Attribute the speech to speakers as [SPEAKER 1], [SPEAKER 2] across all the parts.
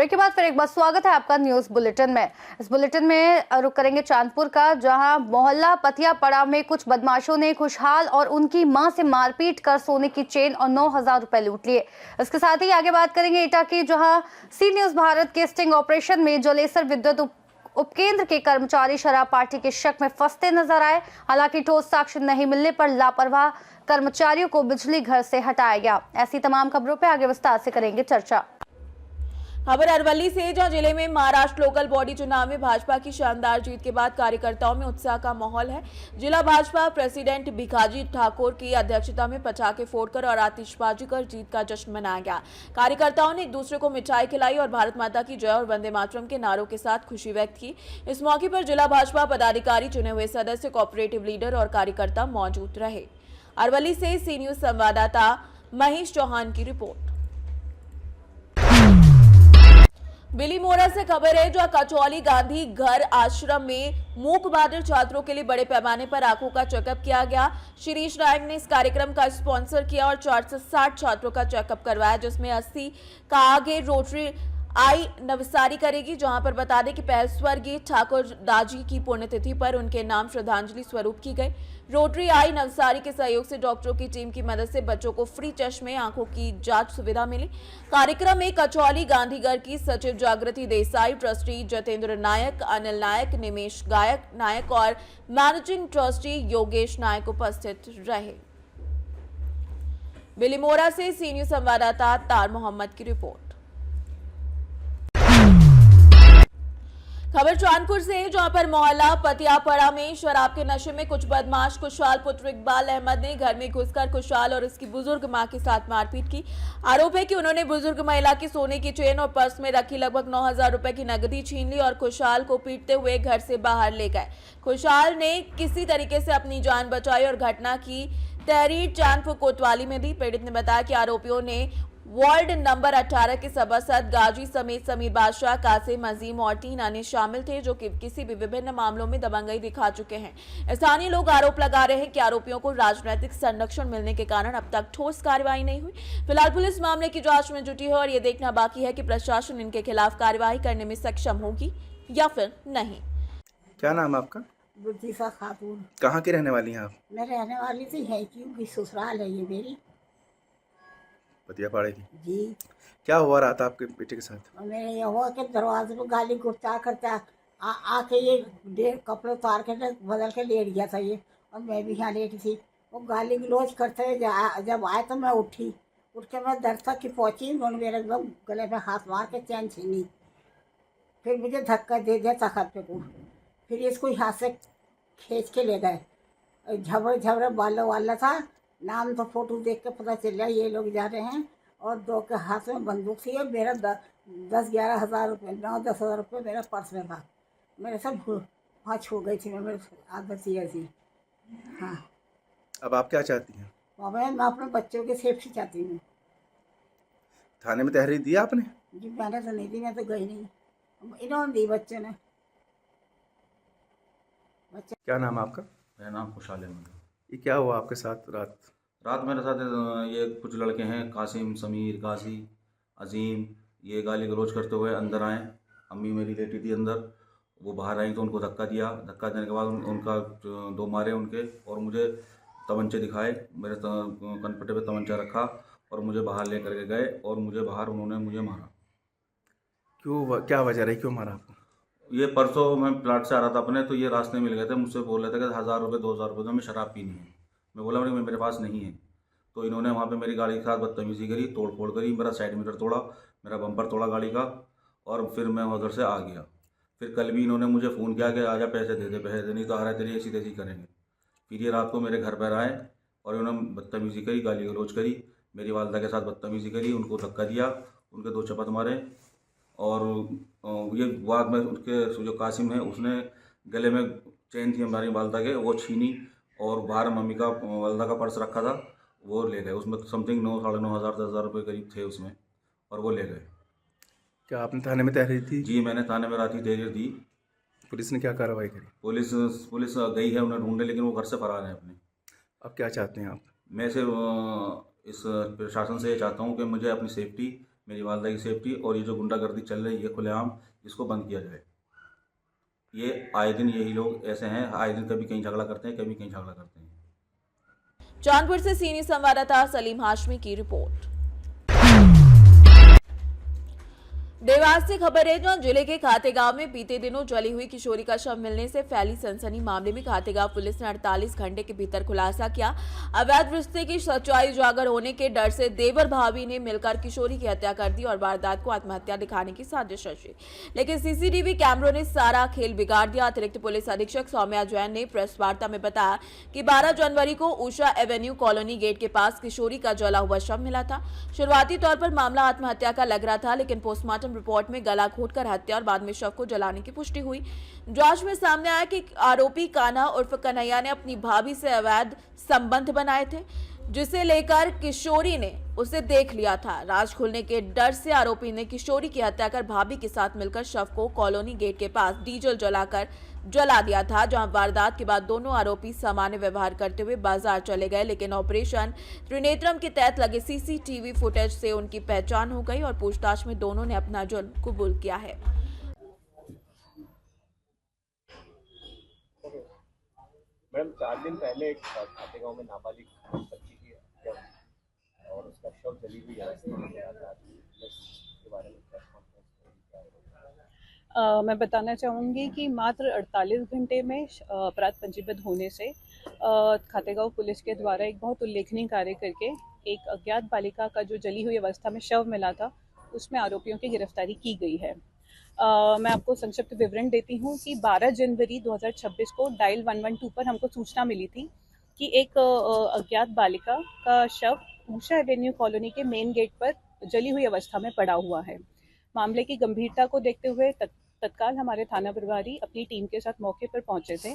[SPEAKER 1] Break के बाद फिर एक बार स्वागत है आपका न्यूज बुलेटिन में। इस बुलेटिन में रुक करेंगे चांदपुर का, जहां मोहल्ला पतियापड़ा में कुछ बदमाशों ने खुशहाल और उनकी मां से मारपीट कर सोने की चेन और 9,000 रुपए लूट लिए। इसके साथ ही आगे बात करेंगे एटा की, जहां सी न्यूज भारत के स्टिंग ऑपरेशन में जलेसर विद्युत उपकेंद्र के कर्मचारी शराब पार्टी के शक में फंसते नजर आए। हालांकि ठोस साक्ष्य नहीं मिलने पर लापरवाह कर्मचारियों को बिजली घर से हटाया गया। ऐसी तमाम खबरों पर आगे विस्तार से करेंगे चर्चा।
[SPEAKER 2] खबर अरवली से, जहां जिले में महाराष्ट्र लोकल बॉडी चुनाव में भाजपा की शानदार जीत के बाद कार्यकर्ताओं में उत्साह का माहौल है। जिला भाजपा प्रेसिडेंट भिखाजी ठाकुर की अध्यक्षता में पटाखे फोड़कर और आतिशबाजी कर जीत का जश्न मनाया गया। कार्यकर्ताओं ने एक दूसरे को मिठाई खिलाई और भारत माता की जय और वंदे मातरम के नारों के साथ खुशी व्यक्त की। इस मौके पर जिला भाजपा पदाधिकारी, चुने हुए सदस्य, कोऑपरेटिव लीडर और कार्यकर्ता मौजूद रहे। अरवली से सी न्यूज संवाददाता महेश चौहान की रिपोर्ट। बिलीमोरा से खबर है, जो कचौली गांधी घर आश्रम में मूक बहादुर छात्रों के लिए बड़े पैमाने पर आंखों का चेकअप किया गया। शिरीष नायक ने इस कार्यक्रम का स्पॉन्सर किया और 460 छात्रों का चेकअप करवाया, जिसमें 80 का आगे रोटरी आई नवसारी करेगी। जहां पर बता दें कि पहल स्वर्गीय ठाकुर दाजी की पुण्यतिथि पर उनके नाम श्रद्धांजलि स्वरूप की गई। रोटरी आई नवसारी के सहयोग से डॉक्टरों की टीम की मदद से बच्चों को फ्री चश्मे, आंखों की जांच सुविधा मिली। कार्यक्रम में कचौली गांधीगर की सचिव जागृति देसाई, ट्रस्टी जतेंद्र नायक, अनिल नायक, निमेश गायक नायक और मैनेजिंग ट्रस्टी योगेश नायक उपस्थित रहे। बिलीमोरा से सी न्यूज संवाददाता तार मोहम्मद की रिपोर्ट। खबर चांदपुर से, जहां पर मोहल्ला पतियापड़ा में शराब के नशे में कुछ बदमाश खुशहाल पुत्र इकबाल अहमद ने घर में घुसकर खुशहाल और उसकी बुजुर्ग मां के साथ मारपीट की। आरोप है कि उन्होंने बुजुर्ग महिला की सोने की चेन और पर्स में रखी लगभग 9,000 रुपए की नकदी छीन ली और खुशहाल को पीटते हुए घर से बाहर ले गए। खुशहाल ने किसी तरीके से अपनी जान बचाई और घटना की तहरीर चांदपुर कोतवाली में दी। पीड़ित ने बताया कि आरोपियों ने वार्ड नंबर 18 के सभासद गाजी समेत समीर बादशाह, कासिम, अजीम और 3 अन्य शामिल थे, जो कि किसी भी विभिन्न मामलों में दबंगई दिखा चुके हैं। स्थानीय लोग आरोप लगा रहे हैं कि आरोपियों को राजनीतिक संरक्षण मिलने के कारण अब तक ठोस कार्रवाई नहीं हुई। फिलहाल पुलिस मामले की जांच में जुटी है और ये देखना बाकी है कि प्रशासन इनके खिलाफ कार्रवाई करने में सक्षम होगी या फिर नहीं।
[SPEAKER 3] क्या नाम है आपका?
[SPEAKER 4] बुद्धिसा खातून।
[SPEAKER 3] कहाँ की रहने वाली हैं आप?
[SPEAKER 4] मैं रहने वाली थी है क्योंकि ससुराल है ये मेरी
[SPEAKER 3] पतियापाड़े की
[SPEAKER 4] जी।
[SPEAKER 3] क्या हुआ रहा था आपके बेटे के साथ?
[SPEAKER 4] मेरे ये हुआ कि दरवाजे पे गाली गुस्सा करता आके ये डेढ़ कपड़े उतार के बदल के लेट गया था ये, और मैं भी यहाँ लेटी थी। वो गाली गलौज करते जब आए तो मैं उठ के मैं दर तक की पहुँची। उन्होंने मेरे एकदम गले पे हाथ मार के चैन छीनी, फिर मुझे धक्का दे दिया तखत पे को। फिर इसको यहाँ से खींच के ले गए। झबरे झबरे बालों वाला था, नाम तो फोटो देख के पता चल गया ये लोग जा रहे हैं। और 2 के हाथ में बंदूक थी और मेरा 10-11 हज़ार रुपये, 9-10 हज़ार रुपये मेरा पर्स में था। मेरे सब वहाँ छू गई थी, मेरी आदत थी ऐसी। हाँ,
[SPEAKER 3] अब आप क्या चाहती हैं?
[SPEAKER 4] मैं अपने बच्चों की सेफ्टी चाहती हूँ।
[SPEAKER 3] थाने में तहरीर दी आपने?
[SPEAKER 4] जी मैंने तो नहीं दी, मैं तो गई नहीं, इन्होंने दी बच्चों ने।
[SPEAKER 3] क्या नाम है आपका?
[SPEAKER 5] मेरा नाम खुशहाल अहमद।
[SPEAKER 3] ये क्या हुआ आपके साथ रात
[SPEAKER 5] मेरे साथ ये कुछ लड़के हैं, कासिम, समीर, गाजी, अजीम, ये गाली गलौज करते हुए अंदर आए। अम्मी मेरी लेटी थी अंदर, वो बाहर आई तो उनको धक्का दिया। धक्का देने के बाद उनका 2 मारे उनके, और मुझे तमंचे दिखाए। मेरे कनपटे पे तमंचा रखा और मुझे बाहर ले करके गए और मुझे बाहर उन्होंने मुझे मारा।
[SPEAKER 3] क्यों, क्या वजह रही, क्यों मारा आपको?
[SPEAKER 5] ये परसों मैं प्लाट से आ रहा था अपने, तो ये रास्ते में मिल गए थे। मुझसे बोल रहे थे कि 1,000 रुपये 2,000 रुपये तो हमें शराब पीनी है। मैं बोला मेरे पास नहीं है। तो इन्होंने वहाँ पे मेरी गाड़ी के साथ बदतमीजी करी, तोड़ फोड़ करी, मेरा साइड मिरर तोड़ा, मेरा बम्पर तोड़ा गाड़ी का, और फिर मैं उधर से आ गया। फिर कल भी इन्होंने मुझे फ़ोन किया कि आजा पैसे दे नहीं तो आ रहा है तेरी ऐसी तैसी करेंगे। फिर ये रात को मेरे घर पर आए और इन्होंने बदतमीजी करी, गाली गलौज करी, मेरी वालदा के साथ बदतमीजी करी, उनको धक्का दिया, उनके 2 चपत मारे। और ये बाद में उनके जो कासिम है उसने गले में चेन थी हमारी वालदा के, वो छीनी, और बाहर मम्मी का वालदा का पर्स रखा था वो ले गए। उसमें समथिंग 9-9.5 हज़ार 10,000 रुपये करीब थे उसमें, और वो ले गए।
[SPEAKER 3] क्या आपने थाने में तहरीर दी?
[SPEAKER 5] जी मैंने थाने में रात ही तहरीर दी।
[SPEAKER 3] पुलिस ने क्या कार्रवाई करी?
[SPEAKER 5] पुलिस गई है, उन्हें ढूंढे, लेकिन वो घर से फरार हैं अपने।
[SPEAKER 3] अब क्या चाहते हैं आप?
[SPEAKER 5] मैं सिर्फ इस प्रशासन से ये चाहता हूँ कि मुझे अपनी सेफ्टी मेरी वालदा की सेफ्टी, और ये जो गुंडागर्दी चल रही है खुलेआम, इसको बंद किया जाए। ये आए दिन यही लोग ऐसे हैं, आए दिन कभी कहीं झगड़ा करते हैं, कभी कहीं झगड़ा करते हैं।
[SPEAKER 2] जौनपुर से सीनियर संवाददाता सलीम हाशमी की रिपोर्ट। देवास से खबर है, जहां जिले के खातेगांव में बीते दिनों जली हुई किशोरी का शव मिलने से फैली सनसनी। मामले में खातेगांव पुलिस ने 48 घंटे के भीतर खुलासा किया। अवैध रिश्ते की सच्चाई उजागर होने के डर से देवर भाभी ने मिलकर किशोरी की हत्या कर दी और वारदात को आत्महत्या दिखाने की साजिश रची, लेकिन सीसीटीवी कैमरों ने सारा खेल बिगाड़ दिया। अतिरिक्त पुलिस अधीक्षक सौम्या जैन ने प्रेस वार्ता में बताया कि 12 जनवरी को उषा एवेन्यू कॉलोनी गेट के पास किशोरी का जला हुआ शव मिला था। शुरुआती तौर पर मामला आत्महत्या का लग रहा था, लेकिन पोस्टमार्टम रिपोर्ट में गला घोटकर हत्या और बाद में शव को जलाने की पुष्टि हुई। जांच में सामने आया कि आरोपी कान्हा उर्फ कन्हैया ने अपनी भाभी से अवैध संबंध बनाए थे, जिसे लेकर किशोरी ने उसे देख लिया था। राज खुलने के डर से आरोपी ने किशोरी की हत्या कर भाभी के साथ मिलकर शव को कॉलोनी गेट के पास डीजल जलाकर जला दिया था, जहां वारदात के बाद दोनों आरोपी सामान्य व्यवहार करते हुए बाजार चले गए, लेकिन ऑपरेशन त्रिनेत्रम के तहत लगे सीसीटीवी फुटेज से उनकी पहचान हो गई और पूछताछ में दोनों ने अपना जुर्म कबूल किया है।
[SPEAKER 6] मैडम, 4 दिन पहले एक खातेगांव में नाबालिग बच्ची की हत्या हुई और उसका शव जली हुई अवस्था में मिला था। इसके बारे में प्रेस कॉन्फ्रेंस
[SPEAKER 7] मैं बताना चाहूँगी कि मात्र 48 घंटे में अपराध पंजीबद्ध होने से खातेगांव पुलिस के द्वारा एक बहुत उल्लेखनीय कार्य करके एक अज्ञात बालिका का जो जली हुई अवस्था में शव मिला था, उसमें आरोपियों की गिरफ्तारी की गई है। मैं आपको संक्षिप्त विवरण देती हूँ कि 12 जनवरी 2026 को डायल 112 पर हमको सूचना मिली थी कि एक अज्ञात बालिका का शव उषा एवेन्यू कॉलोनी के मेन गेट पर जली हुई अवस्था में पड़ा हुआ है। मामले की गंभीरता को देखते हुए तत्काल हमारे थाना प्रभारी अपनी टीम के साथ मौके पर पहुंचे थे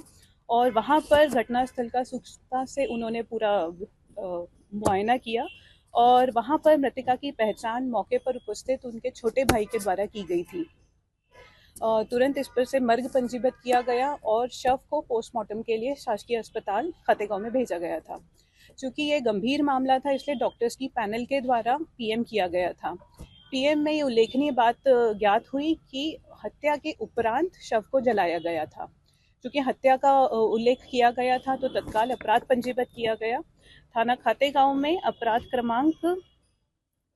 [SPEAKER 7] और वहां पर घटनास्थल का सूक्ष्मता से उन्होंने पूरा मुआयना किया और वहां पर मृतका की पहचान मौके पर उपस्थित उनके छोटे भाई के द्वारा की गई थी। तुरंत इस पर से मर्ग पंजीबद्ध किया गया और शव को पोस्टमार्टम के लिए शासकीय अस्पताल खातेगांव में भेजा गया था। चूँकि ये गंभीर मामला था, इसलिए डॉक्टर्स की पैनल के द्वारा पीएम किया गया था। पीएम में ये उल्लेखनीय बात ज्ञात हुई कि हत्या के उपरांत शव को जलाया गया था। चूँकि हत्या का उल्लेख किया गया था तो तत्काल अपराध पंजीबद्ध किया गया। थाना खातेगांव में अपराध क्रमांक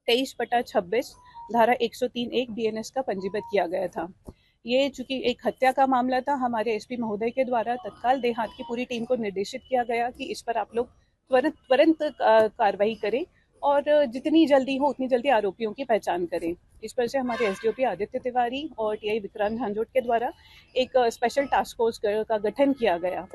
[SPEAKER 7] 23/26 धारा 103(1) BNS का पंजीबद्ध किया गया था। ये चूँकि एक हत्या का मामला था, हमारे एसपी महोदय के द्वारा तत्काल देहात की पूरी टीम को निर्देशित किया गया कि इस पर आप लोग तुरंत कार्रवाई करें और जितनी जल्दी हो उतनी जल्दी आरोपियों की पहचान करें। इस पर से हमारे एसडीओपी आदित्य तिवारी और टीआई विक्रांत झांझोट के द्वारा एक स्पेशल टास्क फोर्स का गठन किया गया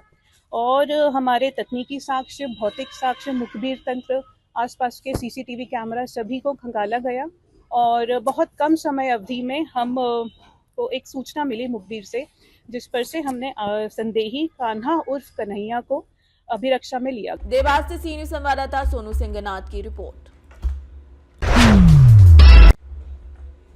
[SPEAKER 7] और हमारे तकनीकी साक्ष्य, भौतिक साक्ष्य, मुखबिर तंत्र, आसपास के सीसीटीवी कैमरा सभी को खंगाला गया और बहुत कम समय अवधि में हम को एक सूचना मिली मुखबिर से, जिस पर से हमने संदेही कान्हा उर्फ कन्हैया को अभिरक्षा में लिया।
[SPEAKER 2] देवास से सीनियर संवाददाता सोनू सिंगनाथ की रिपोर्ट।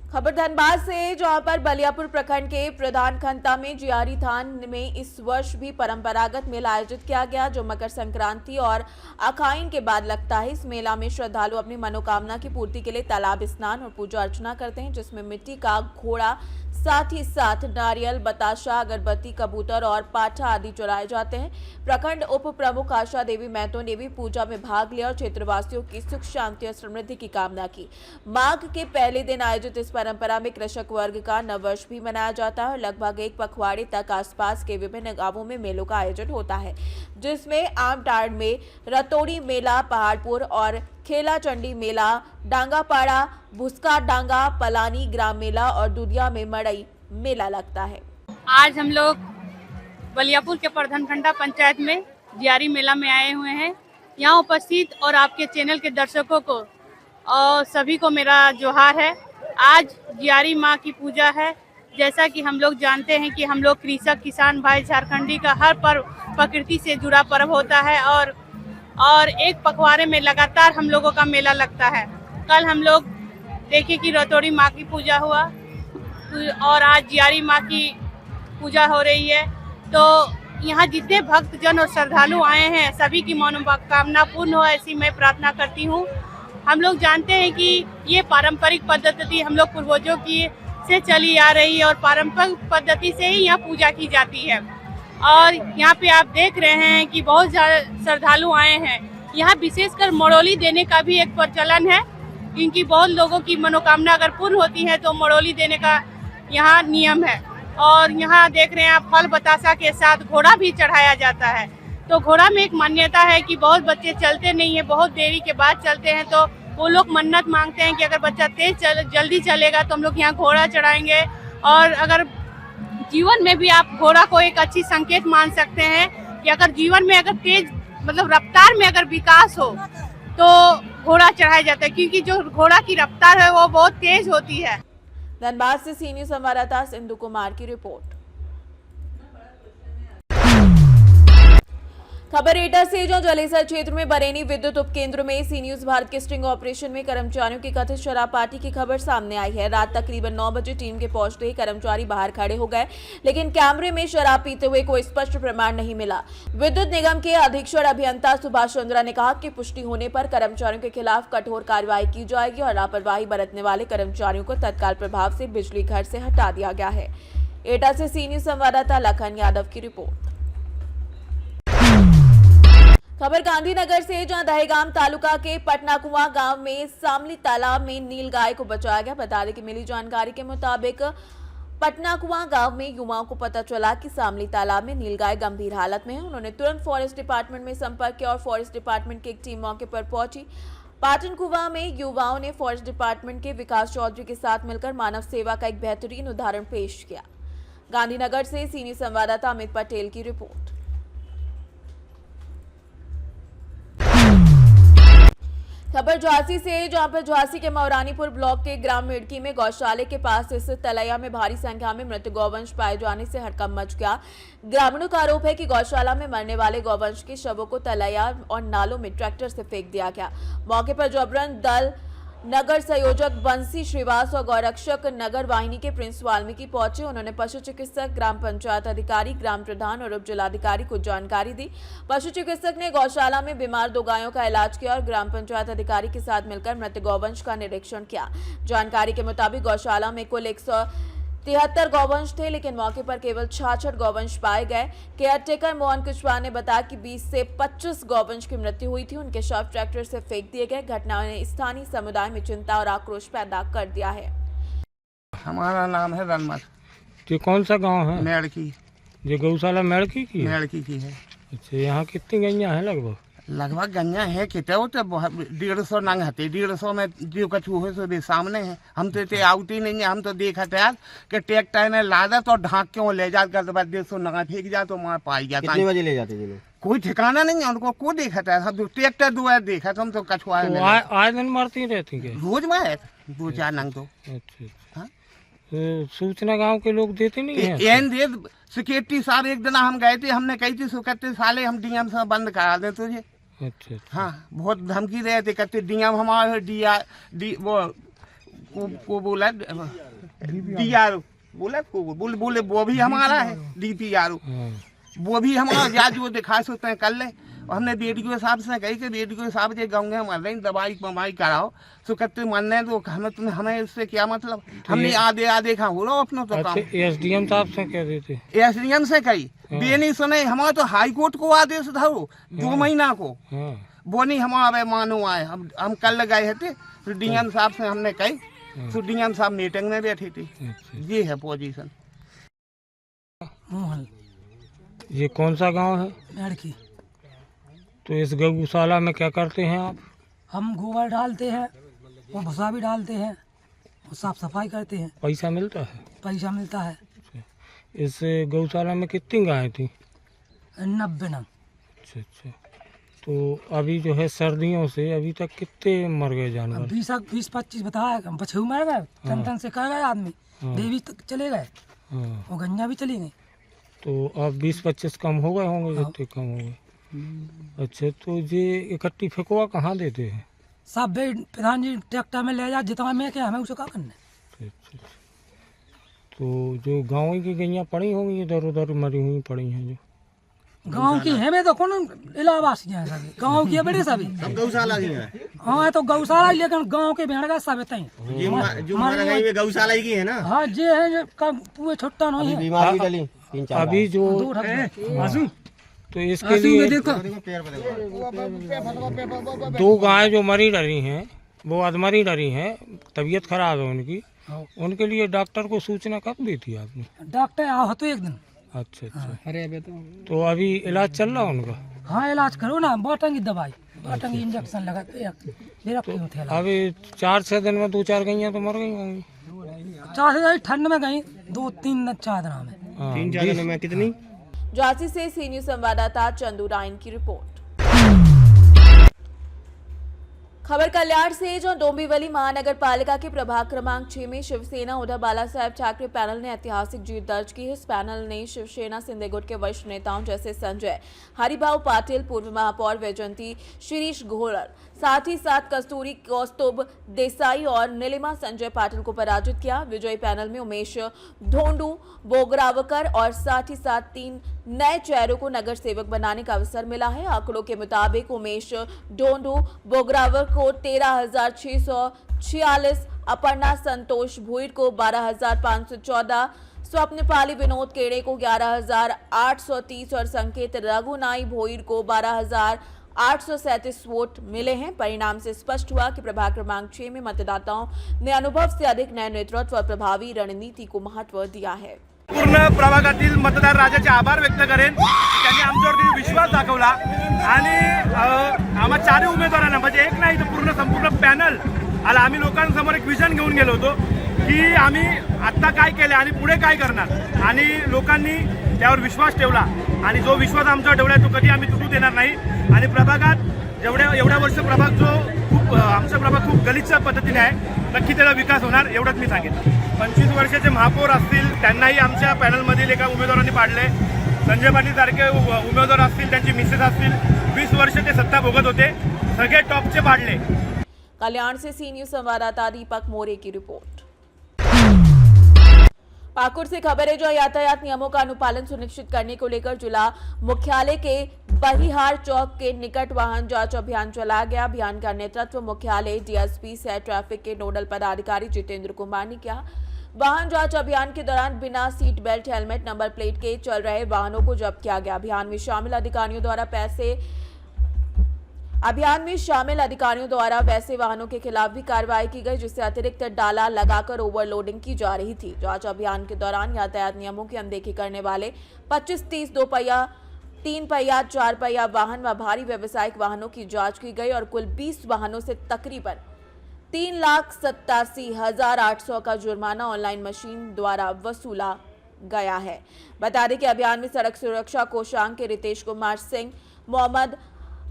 [SPEAKER 2] खबर धनबाद से, जहां पर बलियापुर प्रखंड के प्रधान खंता में जियारी थान में इस वर्ष भी परंपरागत मेला आयोजित किया गया, जो मकर संक्रांति और अखाइन के बाद लगता है। इस मेला में श्रद्धालु अपनी मनोकामना की पूर्ति के लिए तालाब स्नान और पूजा अर्चना करते हैं, जिसमें मिट्टी का घोड़ा, साथ ही साथ नारियल, बताशा, अगरबत्ती, कबूतर और पाठा आदि चढ़ाए जाते हैं। प्रखंड उप प्रमुख आशा देवी महतो ने भी पूजा में भाग लिया और क्षेत्रवासियों की सुख, शांति और समृद्धि की कामना की। माघ के पहले दिन आयोजित इस परंपरा में कृषक वर्ग का नववर्ष भी मनाया जाता है और लगभग एक पखवाड़े तक आसपास के विभिन्न गांवों में मेलों का आयोजन होता है, जिसमें आमटाड़ में रतोड़ी मेला, पहाड़पुर और खेला चंडी मेला, डांगापाड़ा, भुस्का डांगा, पलानी ग्राम मेला और दुधिया में मड़ई मेला लगता है।
[SPEAKER 8] आज हम लोग बलियापुर के प्रधान खंडा पंचायत में जियारी मेला में आए हुए हैं। यहाँ उपस्थित और आपके चैनल के दर्शकों को और सभी को मेरा जोहार है। आज जियारी माँ की पूजा है। जैसा कि हम लोग जानते हैं कि हम लोग कृषक किसान भाई झारखंडी का हर पर्व प्रकृति से जुड़ा पर्व होता है और एक पखवाड़े में लगातार हम लोगों का मेला लगता है। कल हम लोग देखे कि रतोड़ी माँ की पूजा हुआ और आज जियारी माँ की पूजा हो रही है। तो यहाँ जितने भक्तजन और श्रद्धालु आए हैं, सभी की मनोकामना पूर्ण हो, ऐसी मैं प्रार्थना करती हूँ। हम लोग जानते हैं कि ये पारंपरिक पद्धति हम लोग पूर्वजों की से चली आ रही है और पारंपरिक पद्धति से ही यहाँ पूजा की जाती है। और यहाँ पे आप देख रहे हैं कि बहुत ज़्यादा श्रद्धालु आए हैं। यहाँ विशेषकर मड़ोली देने का भी एक प्रचलन है, क्योंकि बहुत लोगों की मनोकामना अगर पूर्ण होती है तो मड़ोली देने का यहाँ नियम है। और यहाँ देख रहे हैं आप फल बतासा के साथ घोड़ा भी चढ़ाया जाता है। तो घोड़ा में एक मान्यता है कि बहुत बच्चे चलते नहीं है, बहुत देरी के बाद चलते हैं, तो वो लोग मन्नत मांगते हैं कि अगर बच्चा जल्दी चलेगा तो हम लोग यहाँ घोड़ा चढ़ाएंगे। और अगर जीवन में भी आप घोड़ा को एक अच्छी संकेत मान सकते हैं कि अगर जीवन में अगर तेज मतलब रफ्तार में अगर विकास हो तो घोड़ा चढ़ाया जाता है, क्योंकि जो घोड़ा की रफ्तार है वो बहुत तेज होती है।
[SPEAKER 2] धनबाद से सीनियर संवाददाता सिंधु कुमार की रिपोर्ट। खबर एटा से, जो जलेसर क्षेत्र में बरेनी विद्युत उपकेंद्र में सी न्यूज भारत के स्टिंग ऑपरेशन में कर्मचारियों की कथित शराब पार्टी की खबर सामने आई है। रात तकरीबन 9 बजे टीम के पहुंचते ही कर्मचारी बाहर खड़े हो गए, लेकिन कैमरे में शराब पीते हुए कोई स्पष्ट प्रमाण नहीं मिला। विद्युत निगम के अधीक्षण अभियंता सुभाष चंद्रा ने कहा कि पुष्टि होने पर कर्मचारियों के खिलाफ कठोर कार्रवाई की जाएगी और लापरवाही बरतने वाले कर्मचारियों को तत्काल प्रभाव से बिजली घर से हटा दिया गया है। एटा से सी न्यूज संवाददाता लखन यादव की रिपोर्ट। खबर गांधीनगर से, जहां दहेगाम तालुका के पटनाकुआ गांव में सामली तालाब में नील गाय को बचाया गया। बता दें कि मिली जानकारी के मुताबिक पटनाकुआ गांव में युवाओं को पता चला कि सामली तालाब में नील गाय गंभीर हालत में है। उन्होंने तुरंत फॉरेस्ट डिपार्टमेंट में संपर्क किया और फॉरेस्ट डिपार्टमेंट की एक टीम मौके पर पहुंची। पाटनकुआ में युवाओं ने फॉरेस्ट डिपार्टमेंट के विकास चौधरी के साथ मिलकर मानव सेवा का एक बेहतरीन उदाहरण पेश किया। गांधीनगर से सीनियर संवाददाता अमित पटेल की रिपोर्ट। खबर झांसी से, जहां पर झांसी के मौरानीपुर ब्लॉक के ग्राम मिड़की में गौशाले के पास स्थित तलैया में भारी संख्या में मृत गौवंश पाए जाने से हड़कंप मच गया। ग्रामीणों का आरोप है कि गौशाला में मरने वाले गौवंश के शवों को तलैया और नालों में ट्रैक्टर से फेंक दिया गया। मौके पर जबरन दल नगर संयोजक बंसी श्रीवास और गौरक्षक नगर वाहिनी के प्रिंस वाल्मीकि पहुंचे। उन्होंने पशु चिकित्सक, ग्राम पंचायत अधिकारी, ग्राम प्रधान और उप जिलाधिकारी को जानकारी दी। पशु चिकित्सक ने गौशाला में बीमार 2 गायों का इलाज किया और ग्राम पंचायत अधिकारी के साथ मिलकर मृत गौवंश का निरीक्षण किया। जानकारी के मुताबिक गौशाला में कुल 173 गौवंश थे, लेकिन मौके पर केवल 66 गौवंश पाए गए। केयरटेकर मोहन कुशवाहा ने बताया कि 20 से 25 गौवंश की मृत्यु हुई थी। उनके शव ट्रैक्टर से फेंक दिए गए। घटना ने स्थानीय समुदाय में चिंता और आक्रोश पैदा कर दिया है।
[SPEAKER 9] हमारा नाम है रनमत।
[SPEAKER 10] ये कौन सा गांव है?
[SPEAKER 9] मेड़की।
[SPEAKER 10] ये गौशाला मेड़की की है?
[SPEAKER 9] मेड़की की है।
[SPEAKER 10] अच्छा, यहाँ कितनी गैया हैं?
[SPEAKER 9] लगभग गन्या है कितने हो तो 150 नंग हते। 150 में जो कछु हो सो सामने है। हम तो इतने आउट ही नहीं है। हम तो देखा था कि ट्रैक्टर ने लादा तो ढाक क्यों ले जा कर 150 नंगा फेंक जा तो वहाँ पाई गया।
[SPEAKER 11] कितने बजे ले जाते थे लोग?
[SPEAKER 9] कोई ठिकाना नहीं है उनको। को देखा था? हम ट्रैक्टर 2 देखा तो हम तो कछु
[SPEAKER 10] आज दिन मरती रहती है
[SPEAKER 9] रोज में 2-4 नंग तो।
[SPEAKER 10] अच्छा, सूचना गांव के लोग देते नहीं है?
[SPEAKER 9] सिक्योरिटी साहब एक दिन हम गए थे, हमने कही थी सुकते साले हम डीएम से बंद करा दे तुझे।
[SPEAKER 10] अच्छा।
[SPEAKER 9] हाँ, बहुत धमकी रहे थे, कहते डीएम हमारे वो बोला डीआर बोले वो भी हमारा है, डीपीआर वो भी हमारा जाज वो दिखा सकते हैं कर ले। और हमने रेडियो साहब से कही कि रेडियो साहब जो गाँव में मर रही दवाई मवाई कराओ तो कहते मरने तो हमें इससे क्या मतलब। हमने आधे खा हो रहा अपना तो काम।
[SPEAKER 10] एसडीएम साहब से कह देते?
[SPEAKER 9] एसडीएम से कही बे नहीं सुने। हमारा तो हाई कोर्ट को आदेश था वो 2 महीना को। वो नहीं हमारे मानो आए। हम कल गए थे तो डीएम साहब से हमने कही तो डीएम साहब मीटिंग में बैठी थी। ये है पोजीशन।
[SPEAKER 10] ये कौन सा गांव है?
[SPEAKER 12] लड़की।
[SPEAKER 10] तो इस गौशाला में क्या करते हैं आप?
[SPEAKER 12] हम गोबर डालते हैं और भूसा भी डालते हैं और साफ सफाई करते हैं।
[SPEAKER 10] पैसा मिलता है?
[SPEAKER 12] पैसा मिलता है।
[SPEAKER 10] इस गौशाला में कितनी गायें थी?
[SPEAKER 12] 90 नंग।
[SPEAKER 10] अच्छा। तो अभी जो है सर्दियों से अभी तक कितने मर गए जानवर?
[SPEAKER 12] 20-25 बताया। बछू मर गए, टन से कर गए आदमी। देवी तक चले गए और गंजा भी चली गई।
[SPEAKER 10] तो अब 20-25 कम हो गए होंगे? जितने कम हो गए। अच्छा, तो ये इकट्ठी फेंकवा कहाँ देते हैं?
[SPEAKER 12] सब प्रधान जी ट्रैक्टर में ले जा, जितना में क्या हमें उसे क्या करना।
[SPEAKER 10] अच्छा। तो जो गाँव की गैया पड़ी होंगी इधर उधर मरी हुई पड़ी हैं जो?
[SPEAKER 12] गांव की है में तो कौन इलाहाबाद से हैं सभी गांव की है बड़े सभी
[SPEAKER 9] सब गौशाला ही है।
[SPEAKER 12] हाँ तो गौशाला ही, लेकिन गांव के भेड़ का सब तई
[SPEAKER 9] जो हमारा गई में गौशाला ही की है ना।
[SPEAKER 12] हाँ जे है पूरे छुट्टा नहीं है।
[SPEAKER 9] बीमारी डली
[SPEAKER 10] अभी जो तो इसके लिए दो गाय जो मरी डरी हैं, वो अधमरी डरी हैं, तबीयत खराब है उनकी, उनके लिए डॉक्टर को सूचना कब दी थी आपने?
[SPEAKER 12] डॉक्टर आओ तो एक दिन।
[SPEAKER 10] अच्छा तो अभी इलाज चल रहा है उनका?
[SPEAKER 12] हाँ इलाज करो ना, बॉटन की दवाई, बॉटन की इंजेक्शन लगा के
[SPEAKER 10] अभी 4-6 दिन में 2-4 गैया तो मर गई होंगी।
[SPEAKER 12] 4 से ठंड में गई, 2-3 4 दिन में।
[SPEAKER 9] 3-4 दिन में कितनी?
[SPEAKER 2] झांसी से सी न्यूज संवाददाता चंदू राइन की रिपोर्ट। खबर कल्याण से, जो डोंबिवली महानगर पालिका के प्रभाग क्रमांक 6 में शिवसेना उद्धव बाला साहेब ठाकरे पैनल ने ऐतिहासिक जीत दर्ज की है। इस पैनल ने शिवसेना सिंधे गुट के वरिष्ठ नेताओं जैसे संजय हरिभाऊ पाटिल, पूर्व महापौर वैजयंती शिरीष घोलर, साथ ही साथ कस्तूरी कौस्तुभ देसाई और नीलिमा संजय पाटिल को पराजित किया। विजयी पैनल में उमेश ढोंडू, बोगरावकर और साथ ही साथ 3 नए चेहरों को नगर सेवक बनाने का अवसर मिला है। आंकड़ों के मुताबिक उमेश ढोंडू बोगरावकर को 13,646, अपर्णा संतोष भुईर को 12,514, स्वप्नपाली विनोद केड़े को 11,830 और संकेत रघुनाई भोईर को 12,837 वोट मिले हैं। परिणाम से स्पष्ट हुआ कि प्रभाग क्रमांक 6 में मतदाताओं ने अनुभव से अधिक नए नेतृत्व और प्रभावी रणनीति को महत्व दिया है।
[SPEAKER 11] पूर्ण प्रभागातील मतदार राजाचे आभार व्यक्त करेन, त्यांनी आमच्यावरती विश्वास दाखवला आणि आम्हा 4 उमेदवारांना म्हणजे एक नाही तर पूर्ण संपूर्ण पॅनल आला। आम्ही लोकांसमोर एक विजन घेऊन गेलो होतो की आम्ही आता काय केले आणि पुढे काय करणार, आणि लोकांनी त्यावर विश्वास ठेवला आणि जो विश्वास आमचा ठेवला तो कधी आम्ही तुटू देणार नाही। आणि प्रभागात एवढ्या वर्ष प्रभाग जो खूप आमचा प्रभाग खूप गलिच्छ पद्धतीने आहे, नक्की त्याला विकास होणार एवढंच मी सांगेन। 25 वर्षाचे महापौर असतील त्यांनाही आमच्या पॅनलमधील एका उमेदवारांनी पाडले। संजय पाटील सारखे उमेदवार असतील, त्यांची मिसेस असतील, 20 वर्ष ते सत्ता भोगत होते, सगळे टॉपचे पाडले।
[SPEAKER 2] कल्याण से सी न्यूज संवाददाता दीपक मोरे की रिपोर्ट। पाकुड़ से खबर है, जो यातायात नियमों का अनुपालन सुनिश्चित करने को लेकर जिला मुख्यालय के बहिहार चौक के निकट वाहन जांच अभियान चलाया गया। अभियान का नेतृत्व मुख्यालय डीएसपी सह ट्रैफिक के नोडल पदाधिकारी जितेंद्र कुमार ने किया। वाहन जांच अभियान के दौरान बिना seat belt, helmet, number plate के चल रहे वाहनों को जब्त किया गया। अभियान में शामिल अधिकारियों द्वारा वैसे वाहनों के खिलाफ भी कार्रवाई की गई, जिससे अतिरिक्त डाला लगाकर ओवरलोडिंग की जा रही थी। जांच अभियान के दौरान यातायात नियमों की अनदेखी करने वाले 25-30 2 पहिया, 3 पहिया, 4 पहिया वाहन व भारी व्यावसायिक वाहनों की जांच की गई और कुल 20 वाहनों से तकरीबन 3,87,800 का जुर्माना ऑनलाइन मशीन द्वारा वसूला गया है। बता दें कि अभियान में सड़क सुरक्षा कोषांग के रितेश कुमार सिंह, मोहम्मद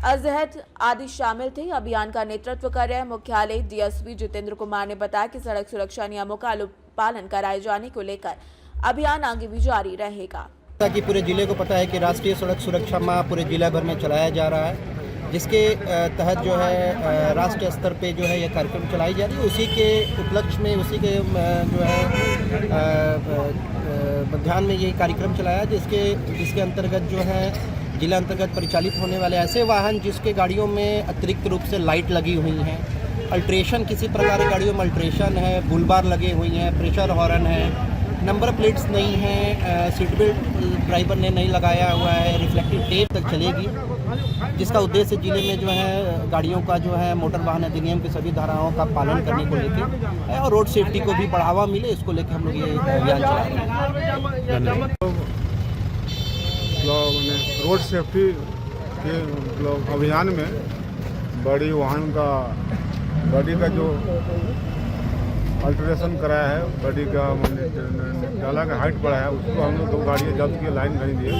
[SPEAKER 2] अजहद आदि शामिल थे। अभियान का नेतृत्व कर रहे मुख्यालय डीएसपी जितेंद्र कुमार ने बताया कि सड़क सुरक्षा नियमों का अनुपालन कराए जाने को लेकर अभियान आगे भी जारी रहेगा।
[SPEAKER 13] ताकि पूरे जिले को पता है कि राष्ट्रीय सड़क सुरक्षा माह पूरे जिला भर में चलाया जा रहा है, जिसके तहत जो है राष्ट्रीय स्तर पे जो है ये कार्यक्रम चलाई जा रही है। उसी के उपलक्ष्य में, उसी के जो है ध्यान में ये कार्यक्रम चलाया, जिसके अंतर्गत जो है जिला अंतर्गत परिचालित होने वाले ऐसे वाहन जिसके गाड़ियों में अतिरिक्त रूप से लाइट लगी हुई हैं, अल्ट्रेशन किसी प्रकार की गाड़ियों में अल्ट्रेशन है, बुलबार लगे हुई हैं, प्रेशर हॉर्न है, नंबर प्लेट्स नहीं हैं, सीट बेल्ट ड्राइवर ने नहीं लगाया हुआ है, रिफ्लेक्टिव टेप तक चलेगी, जिसका उद्देश्य जिले में जो है गाड़ियों का जो है मोटर वाहन अधिनियम की सभी धाराओं का पालन करने को लेकर है और रोड सेफ्टी को भी बढ़ावा मिले, इसको लेकर हम लोग ये अभियान चला रहे हैं।
[SPEAKER 14] रोड सेफ्टी के अभियान में बड़ी वाहन का बॉडी का जो अल्ट्रेशन कराया है, बॉडी का डाला का हाइट बढ़ाया है, उसको हम लोग 2 गाड़ियाँ जब्त किए, लाइन नहीं दिए।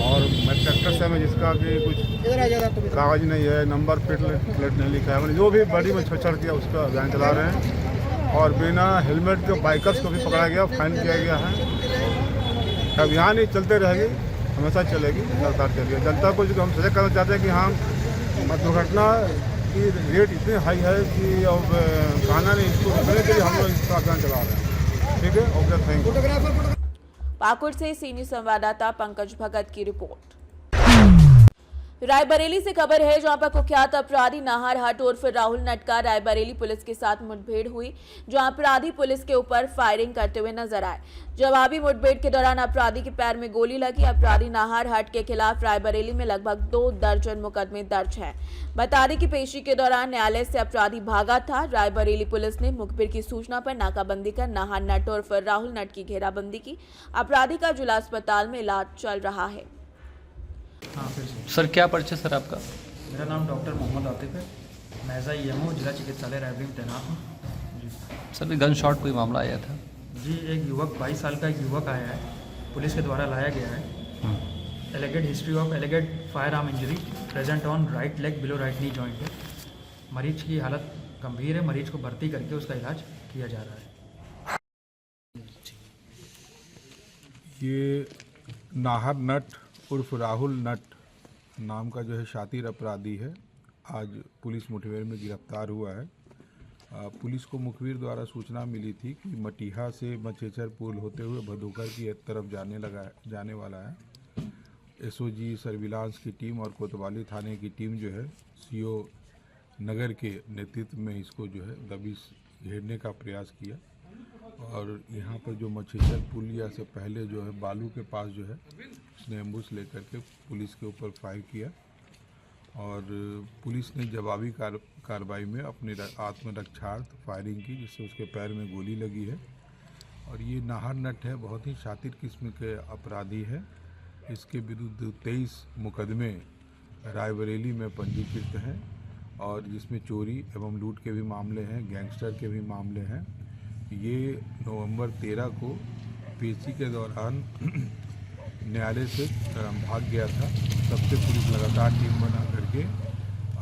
[SPEAKER 14] और मैं ट्रैक्टर से में जिसका कि कुछ कागज नहीं है, नंबर प्लेट नहीं लिखा है, जो भी बॉडी में छड़ किया उसका अभियान चला रहे हैं। और बिना हेलमेट के बाइकर्स को भी पकड़ा गया, फाइन किया गया है। अभियान ही चलते रहेगी, हमेशा चलेगी, लगातार चलेगी। जनता को जो हम सजग करना चाहते हैं कि हाँ दुर्घटना की रेट इतनी हाई है कि अब कहना नहीं, इसको रोकने के लिए हम लोग इसका अभियान चला रहे हैं। ठीक है, ओके, थैंक यू।
[SPEAKER 2] पाकुड़ से सी न्यूज संवाददाता पंकज भगत की रिपोर्ट। रायबरेली से खबर है, जहां पर कुख्यात अपराधी नाहर हट उर्फ राहुल नट का रायबरेली पुलिस के साथ मुठभेड़ हुई, जहां अपराधी पुलिस के ऊपर फायरिंग करते हुए नजर आए। जवाबी मुठभेड़ के दौरान अपराधी के पैर में गोली लगी। अपराधी नाहर हट के खिलाफ रायबरेली में लगभग 2 दर्जन मुकदमे दर्ज हैं। बता दें कि पेशी के दौरान न्यायालय से अपराधी भागा था। रायबरेली पुलिस ने मुखबिर की सूचना पर नाकाबंदी कर नाहर नट उर्फ राहुल नट की घेराबंदी की। अपराधी का जिला अस्पताल में इलाज चल रहा है।
[SPEAKER 15] हाँ फिर
[SPEAKER 16] सर क्या परिचय सर आपका?
[SPEAKER 15] मेरा नाम डॉक्टर मोहम्मद आतिफ है। मैं एज IMO जिला चिकित्सालय रायबरेली में तैनात हूँ जी।
[SPEAKER 16] सर गन शॉट कोई मामला आया था?
[SPEAKER 15] जी, एक युवक 22 साल का एक युवक आया है, पुलिस के द्वारा लाया गया है। Alleged history of alleged firearm injury present on right leg below right knee joint है। मरीज की हालत गंभीर है, मरीज को भर्ती करके उसका इलाज किया जा रहा है।
[SPEAKER 14] ये नाहर नट उर्फ राहुल नट नाम का जो है शातिर अपराधी है, आज पुलिस मुठभेड़ में गिरफ्तार हुआ है। पुलिस को मुखबिर द्वारा सूचना मिली थी कि मटिहा से मचेचर पुल होते हुए भदोकर की तरफ जाने वाला है। SOG सर्विलांस की टीम और कोतवाली थाने की टीम जो है CO नगर के नेतृत्व में इसको जो है दबिश घेरने का प्रयास किया और यहाँ पर जो मचेचर पुलिया से पहले जो है बालू के पास जो है उसने एम्बुश लेकर के पुलिस के ऊपर फायर किया और पुलिस ने जवाबी कार्रवाई में अपने आत्मरक्षार्थ फायरिंग की, जिससे उसके पैर में गोली लगी है। और ये नाहर नट है, बहुत ही शातिर किस्म के अपराधी है। इसके विरुद्ध 23 मुकदमे रायबरेली में पंजीकृत हैं और जिसमें चोरी एवं लूट के भी मामले हैं, गैंगस्टर के भी मामले हैं। ये नवंबर 13 को पेशी के दौरान न्यायालय से भाग गया था। तब से पुलिस लगातार टीम बना करके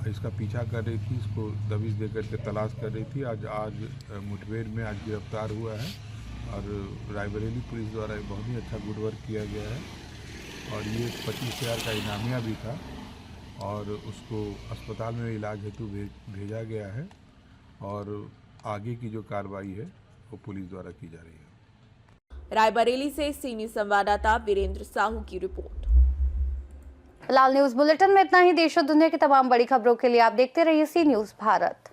[SPEAKER 14] इसका पीछा कर रही थी, इसको दबिश दे करके तलाश कर रही थी। आज मुठभेड़ में आज गिरफ्तार हुआ है और रायबरेली पुलिस द्वारा बहुत ही अच्छा गुड वर्क किया गया है और ये 25,000 का इनामिया भी था और उसको अस्पताल में इलाज हेतु भेजा गया है और आगे की जो कार्रवाई है वो पुलिस द्वारा की जा रही है।
[SPEAKER 2] रायबरेली से सी न्यूज संवाददाता वीरेंद्र साहू की रिपोर्ट।
[SPEAKER 1] फिलहाल न्यूज बुलेटिन में इतना ही। देश और दुनिया की तमाम बड़ी खबरों के लिए आप देखते रहिए सी न्यूज भारत।